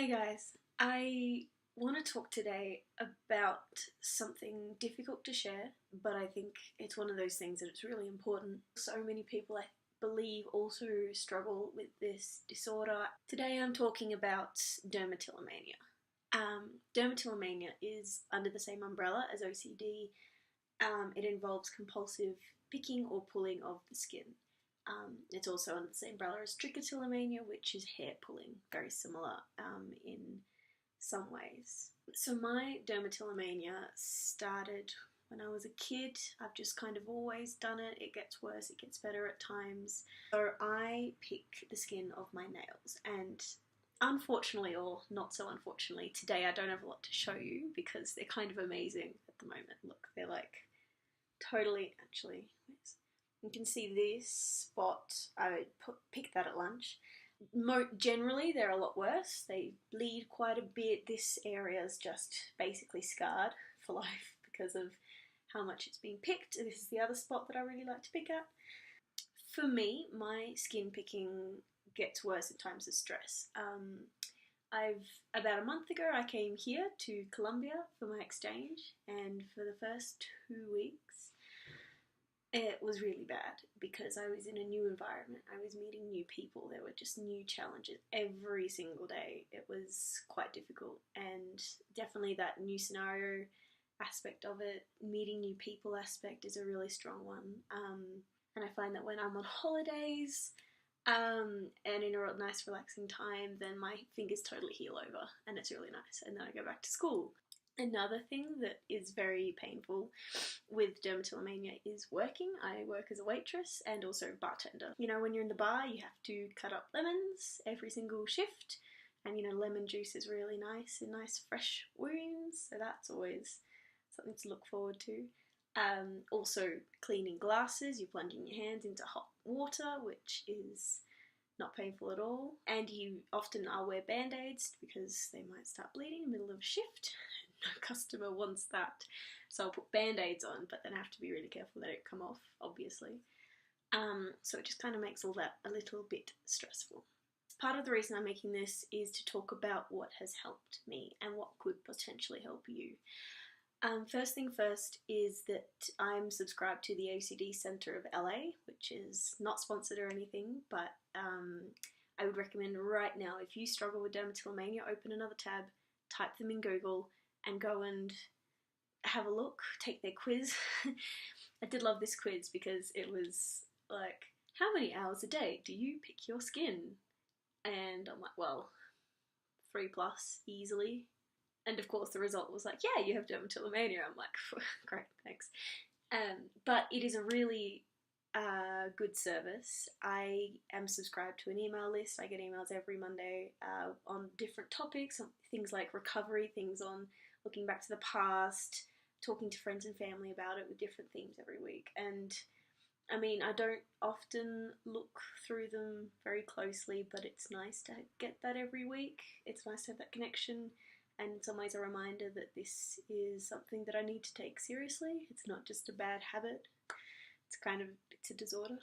Hey guys, I want to talk today about something difficult to share, but I think it's one of those things that it's really important. So many people, I believe, also struggle with this disorder. Today I'm talking about dermatillomania. Dermatillomania is under the same umbrella as OCD. It involves compulsive picking or pulling of the skin. It's also under the same umbrella as trichotillomania, which is hair pulling, very similar in some ways. So my dermatillomania started when I was a kid. I've just kind of always done it. It gets worse, it gets better at times. So I pick the skin of my nails, and unfortunately, or not so unfortunately, today I don't have a lot to show you because they're kind of amazing at the moment. Look, they're like totally, actually, you can see this spot. I picked that at lunch. Generally, they're a lot worse. They bleed quite a bit. This area is just basically scarred for life because of how much it's being picked. This is the other spot that I really like to pick at. For me, my skin picking gets worse in times of stress. About a month ago, I came here to Colombia for my exchange, and for the first 2 weeks, it was really bad because I was in a new environment. I was meeting new people. There were just new challenges every single day. It was quite difficult, and definitely that new scenario aspect of it, meeting new people aspect, is a really strong one. And I find that when I'm on holidays and in a nice relaxing time, then my fingers totally heal over and it's really nice, and then I go back to school. Another thing that is very painful with dermatillomania is working. I work as a waitress and also bartender. You know, when you're in the bar, you have to cut up lemons every single shift, and you know, lemon juice is really nice in nice fresh wounds, so that's always something to look forward to. Also cleaning glasses, you're plunging your hands into hot water, which is not painful at all, and you often are wear band-aids because they might start bleeding in the middle of a shift. No customer wants that, so I'll put band-aids on, but then I have to be really careful they don't come off, obviously. So it just kind of makes all that a little bit stressful. Part of the reason I'm making this is to talk about what has helped me and what could potentially help you. First thing first is that I'm subscribed to the OCD Centre of LA, which is not sponsored or anything, but I would recommend right now, if you struggle with dermatillomania, open another tab, type them in Google, and go and have a look, take their quiz. I did love this quiz because it was like, how many hours a day do you pick your skin? And I'm like, well, 3+ easily. And of course the result was like, yeah, you have dermatillomania. I'm like, great, thanks. But it is a really good service. I am subscribed to an email list. I get emails every Monday on different topics, on things like recovery, things on looking back to the past, talking to friends and family about it with different themes every week. And I mean, I don't often look through them very closely, but it's nice to get that every week. It's nice to have that connection, and in some ways a reminder that this is something that I need to take seriously. It's not just a bad habit. It's a disorder.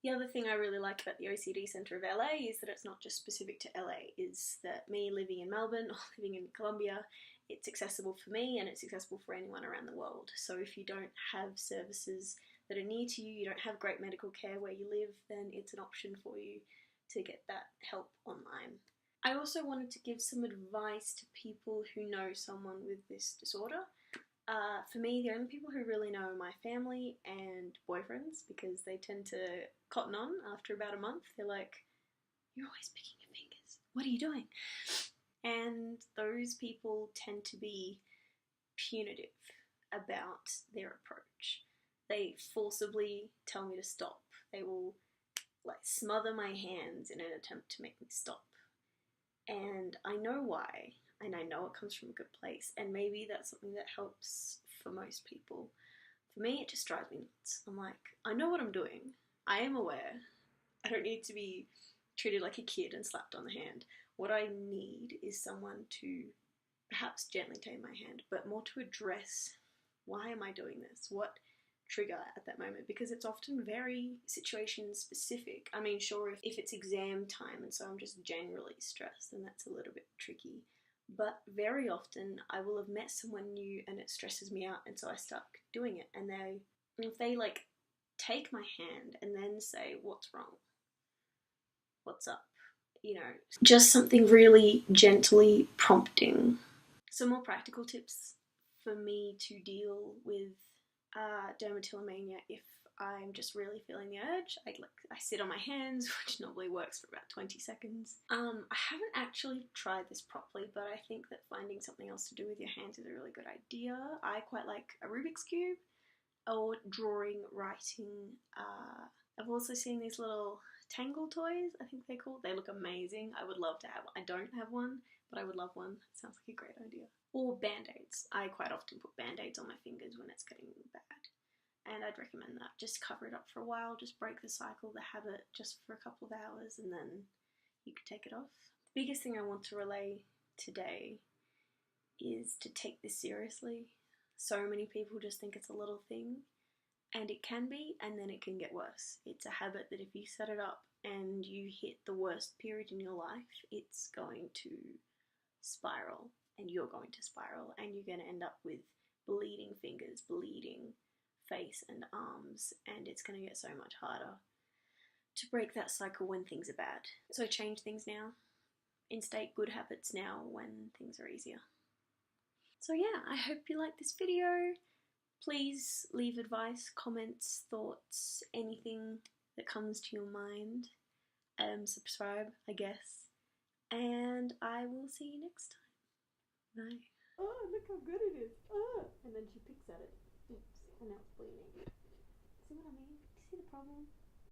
The other thing I really like about the OCD Centre of LA is that it's not just specific to LA, is that me living in Melbourne or living in Colombia, it's accessible for me and it's accessible for anyone around the world. So if you don't have services that are near to you, you don't have great medical care where you live, then it's an option for you to get that help online. I also wanted to give some advice to people who know someone with this disorder. For me, the only people who really know are my family and boyfriends, because they tend to cotton on after about a month. They're like, you're always picking your fingers. What are you doing? And those people tend to be punitive about their approach. They forcibly tell me to stop. They will like smother my hands in an attempt to make me stop. And I know why, and I know it comes from a good place, and maybe that's something that helps for most people. For me, it just drives me nuts. I'm like, I know what I'm doing. I am aware. I don't need to be treated like a kid and slapped on the hand. What I need is someone to perhaps gently take my hand, but more to address, why am I doing this? What trigger at that moment, because it's often very situation specific. I mean, sure, if it's exam time and so I'm just generally stressed, then that's a little bit tricky. but very often I will have met someone new and it stresses me out, and so I start doing it. And if they like take my hand and then say, "What's wrong? What's up?" You know, just something really gently prompting. Some more practical tips for me to deal with dermatillomania if I'm just really feeling the urge. I sit on my hands, which normally works for about 20 seconds. I haven't actually tried this properly, but I think that finding something else to do with your hands is a really good idea. I quite like a Rubik's Cube or drawing, writing. I've also seen these little Tangle toys, I think they're called. They look amazing. I would love to have one. I don't have one, but I would love one. It sounds like a great idea. Or band-aids. I quite often put band-aids on my fingers when it's getting bad. And I'd recommend that. Just cover it up for a while, just break the cycle, the habit, just for a couple of hours, and then you can take it off. The biggest thing I want to relay today is to take this seriously. So many people just think it's a little thing, and it can be, and then it can get worse. It's a habit that if you set it up and you hit the worst period in your life, it's going to spiral, and you're going to spiral, and you're going to end up with bleeding fingers, bleeding face and arms, and it's going to get so much harder to break that cycle when things are bad. So change things now. Instate good habits now when things are easier. So yeah, I hope you like this video. Please leave advice, comments, thoughts, anything that comes to your mind. Subscribe, I guess. And I will see you next time. Bye. Oh, look how good it is. Oh. And then she picks at it. Oops, and now it's bleeding. See what I mean? Do you see the problem?